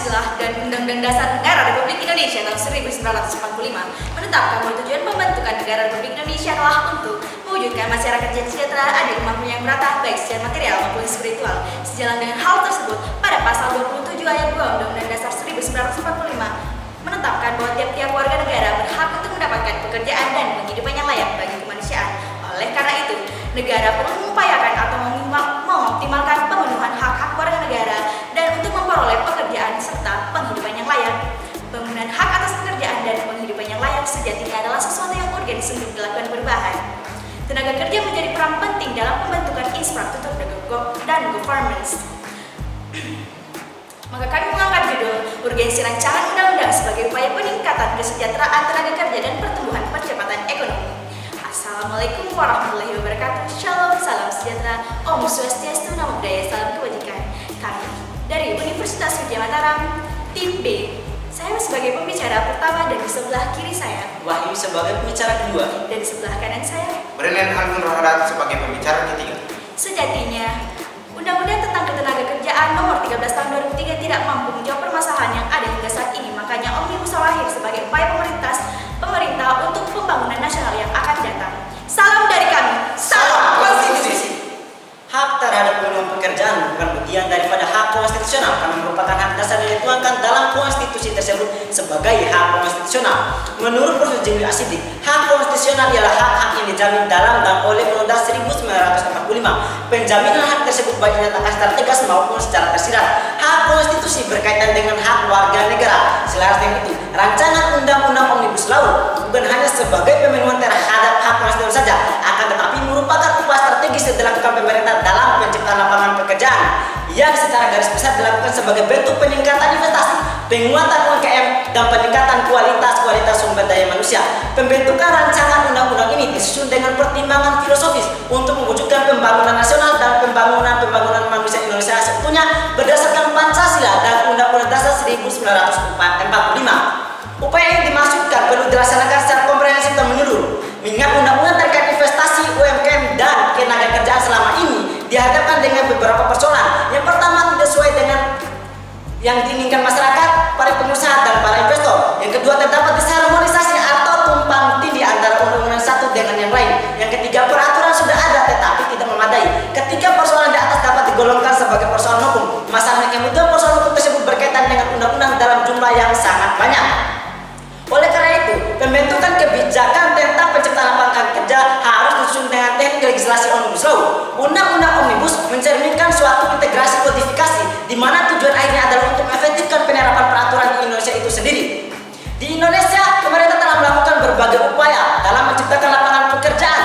Pancasila dan Undang-Undang Dasar Negara Republik Indonesia tahun 1945 menetapkan bahwa tujuan pembentukan negara Republik Indonesia adalah untuk mewujudkan masyarakat yang sejahtera, adil, makmur yang merata, baik secara material maupun spiritual. Sejalan dengan hal tersebut, pada pasal 27 ayat 2 Undang-Undang Dasar 1945 menetapkan bahwa tiap-tiap warga negara berhak untuk mendapatkan pekerjaan dan penghidupan yang layak bagi kemanusiaan. Oleh karena itu, negara perlu mengupayakan atau mengoptimalkan pemenuhan hak-hak warga negara dan untuk memperoleh pekerjaan serta penghidupan yang layak. Penggunaan hak atas pekerjaan dan penghidupan yang layak sejatinya adalah sesuatu yang urgent untuk dilakukan perubahan. Tenaga kerja menjadi peran penting dalam pembentukan infrastruktur dan governance. Maka kami mengangkat judul urgensi rancangan undang-undang sebagai upaya peningkatan kesejahteraan tenaga kerja dan pertumbuhan percepatan ekonomi. Assalamualaikum warahmatullahi wabarakatuh. Shalom, salam sejahtera, Om Swastiastu, Namo Buddhaya, salam kebajikan. Kami dari Universitas Gadjah Mataram, tim B. Saya sebagai pembicara pertama dan di sebelah kiri saya Wahyu sebagai pembicara kedua dan di sebelah kanan saya Brilian Alvin Rohadat sebagai pembicara ketiga. Sejatinya, Undang-Undang tentang Ketenagakerjaan Nomor 13 Tahun 2003 tidak mampu menjawab permasalahan yang ada hingga saat ini. Makanya Omnibus Law lahir sebagai upaya pemerintah untuk pembangunan nasional yang akan datang. Salam dari kami, salam konstitusi. Hak terhadap pemenuhan pekerjaan bukan bagian daripada hak konstitusional karena merupakan hak dasar yang dituangkan dalam konstitusi tersebut sebagai hak konstitusional. Menurut Prof. Jimli Asidik, hak konstitusional ialah hak-hak yang dijamin dalam dan oleh Undang-Undang 1945. Penjaminan hak tersebut baik dinyatakan secara tegas maupun secara tersirat. Hak konstitusi berkaitan dengan hak warga negara. Selaras dengan itu, rancangan Undang-Undang Omnibus Law bukan hanya sebagai pemenuhan terhadap hak konstitusional saja, akan tetapi merupakan upaya strategis yang dilakukan pemerintah dalam penciptaan lapangan pekerjaan yang secara garis besar dilakukan sebagai bentuk peningkatan investasi, penguatan UMKM, dan peningkatan kualitas sumber daya manusia. Pembentukan rancangan undang-undang ini disusun dengan pertimbangan filosofis untuk mewujudkan pembangunan nasional dan pembangunan manusia Indonesia seutuhnya berdasarkan Pancasila dan Undang-Undang Dasar 1945. Upaya yang dimaksudkan perlu dilaksanakan secara komprehensif dan menyeluruh, mengingat undang-undang terkait investasi, UMKM, dan tenaga kerjaan selama ini dihadapkan dengan beberapa persoalan. Yang pertama, tidak sesuai dengan yang diinginkan masyarakat, para pengusaha, dan para investor. Yang kedua, terdapat disharmonisasi atau tumpang tindih antara undang-undang satu dengan yang lain. Yang ketiga, peraturan sudah ada tetapi tidak memadai. Ketika persoalan di atas dapat digolongkan sebagai persoalan hukum, masalah yang kedua, persoalan hukum tersebut berkaitan dengan undang-undang dalam jumlah yang sangat banyak. Oleh karena itu, pembentukan kebijakan tentang penciptaan lapangan kerja harus disusun dengan teknik legislasi Omnibus Law. Undang-undang Omnibus mencerminkan suatu integrasi kodifikasi di mana tujuan akhirnya adalah untuk mengefektifkan penerapan peraturan di Indonesia itu sendiri. Di Indonesia, pemerintah telah melakukan berbagai upaya dalam menciptakan lapangan pekerjaan.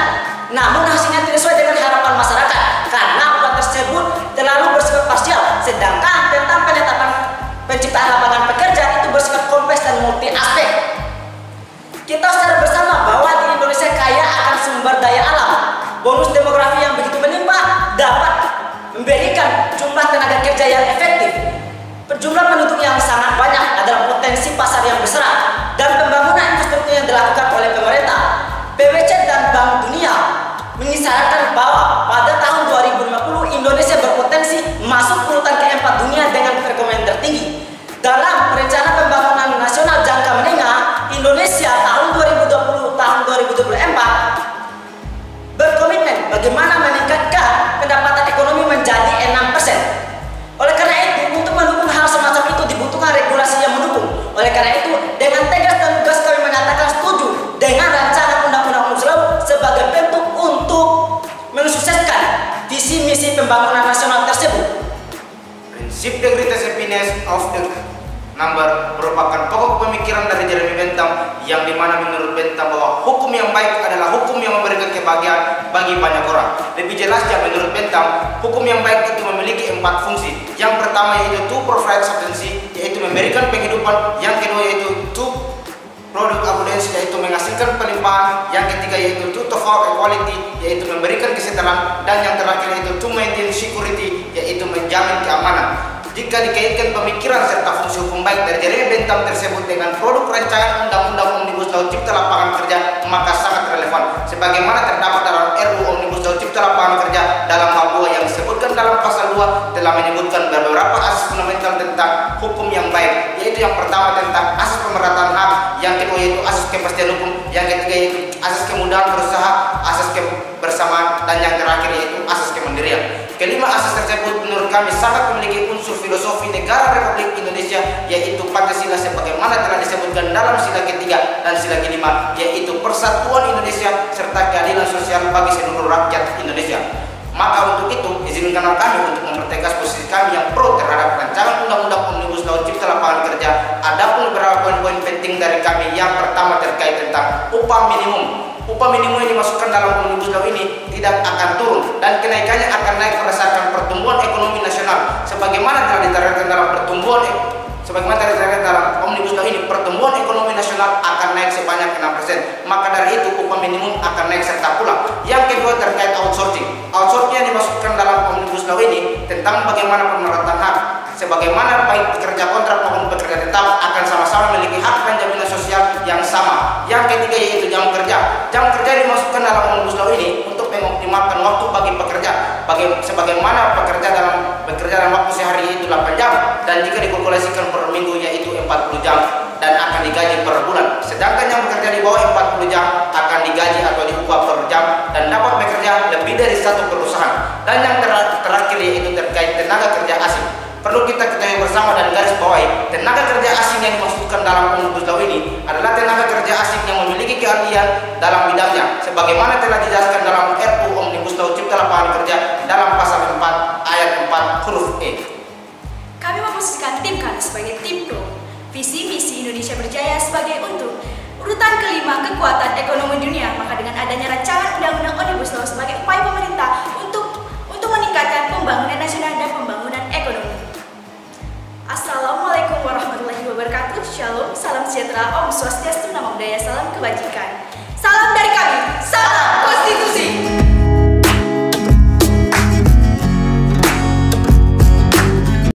Namun hasilnya tidak sesuai dengan harapan masyarakat karena upaya tersebut terlalu bersifat parsial, sedangkan tentang penetapan penciptaan lapangan pekerjaan itu bersifat kompleks dan multi aspek. Kita sadar bersama bahwa di Indonesia kaya akan sumber daya alam. Bonus demografi yang begitu melimpah dapat memberikan jumlah tenaga kerja yang efektif. Jumlah penduduk yang sangat banyak adalah potensi pasar yang besar dan pembangunan infrastruktur yang dilakukan oleh pemerintah. PwC dan Bank Dunia mengisyaratkan bahwa pada tahun 2050 Indonesia berpotensi masuk urutan keempat dunia dengan perekonomian tertinggi. Dalam rencana pembangunan nasional jangka menengah Indonesia tahun 2024 berkomitmen bagaimana meningkatkan pendapatan ekonomi menjadi 6%. Oleh karena itu, untuk mendukung hal semacam itu dibutuhkan regulasi yang mendukung. Oleh karena itu, dengan tegas dan tegas kami menyatakan setuju dengan rancangan Undang-Undang Omnibus Law sebagai bentuk untuk mensukseskan visi misi pembangunan nasional tersebut. Prinsip the greatest happiness of the number merupakan pokok pemikiran dari Jeremy Bentham yang dimana menurut Bentham bahwa hukum yang baik adalah hukum yang memberikan kebahagiaan bagi banyak orang. Lebih jelasnya menurut Bentham, hukum yang baik itu memiliki 4 fungsi. Yang pertama yaitu to provide subsistence, yaitu memberikan penghidupan. Yang kedua yaitu to product abundance, yaitu menghasilkan pelimpahan. Yang ketiga yaitu to afford equality, yaitu memberikan kesetaraan. Dan yang terakhir yaitu to maintain security, yaitu menjamin keamanan. Jika dikaitkan pemikiran serta fungsi hukum baik dari Jeremy Bentham tersebut dengan produk rancangan Undang-Undang Omnibus Law Cipta Lapangan Kerja, maka sangat relevan. Sebagaimana terdapat dalam RUU Omnibus Law Cipta Lapangan Kerja dalam bab 2 yang disebutkan dalam pasal 2 telah menyebutkan beberapa asas fundamental tentang hukum yang baik. yang pertama tentang asas pemerataan hak, yang kedua yaitu asas kepastian hukum, yang ketiga yaitu asas kemudahan berusaha, asas kebersamaan, dan yang terakhir yaitu asas kemandirian. Kelima asas tersebut menurut kami sangat memiliki unsur filosofi negara Republik Indonesia, yaitu Pancasila sebagaimana telah disebutkan dalam sila ketiga dan sila kelima, yaitu persatuan Indonesia serta keadilan sosial bagi seluruh rakyat Indonesia. Maka untuk itu, izinkanlah kami untuk mempertegas posisi kami yang pro terhadap rancangan undang-undang Omnibus Law Cipta Lapangan Kerja. Ada pun beberapa poin-poin penting dari kami. Yang pertama terkait tentang upah minimum. Upah minimum yang dimasukkan dalam Omnibus Law ini tidak akan turun dan kenaikannya akan naik berdasarkan pertumbuhan ekonomi nasional. Sebagaimana telah diterangkan dalam Omnibus Law ini, pertumbuhan ekonomi nasional akan naik sebanyak 6%. Maka dari itu upah minimum akan naik serta pula. Yang kedua terkait outsourcing. Outsourcing yang dimasukkan dalam Omnibus Law ini tentang bagaimana pemerataan hak. Sebagaimana baik pekerja kontrak maupun pekerja tetap akan sama-sama memiliki hak dan jaminan sosial yang sama. Yang ketiga yaitu jam kerja. Jam kerja dimasukkan dalam Omnibus Law ini untuk mengoptimalkan waktu bagi pekerja. Sebagaimana bekerja dalam waktu sehari yaitu 8 jam dan jika dikalkulasikan per minggu yaitu 40 jam dan akan digaji per bulan. Sedangkan yang bekerja di bawah 40 jam akan digaji atau diupah per jam dan dapat bekerja lebih dari satu perusahaan. Dan yang terakhir yaitu terkait tenaga kerja asing. Perlu kita ketahui bersama dan garis bawahi, tenaga kerja asing yang dimaksudkan dalam Omnibus Law ini adalah tenaga kerja asing yang memiliki keahlian dalam bidangnya, sebagaimana telah dijelaskan dalam RUU Omnibus Law Cipta Lapangan Kerja dalam pasal 4 ayat 4 huruf E. Kami memposisikan tim kami sebagai tim pro. Visi misi Indonesia Berjaya sebagai untuk urutan kelima kekuatan ekonomi dunia. Maka dengan adanya rancangan undang-undang Omnibus Law sebagai upaya pemerintah untuk meningkatkan pembangunan nasional dan pembangunan ekonomi. Assalamualaikum warahmatullahi wabarakatuh. Shalom, salam sejahtera, Om Swastiastu, Namo Buddhaya, salam kebajikan. Salam dari kami, salam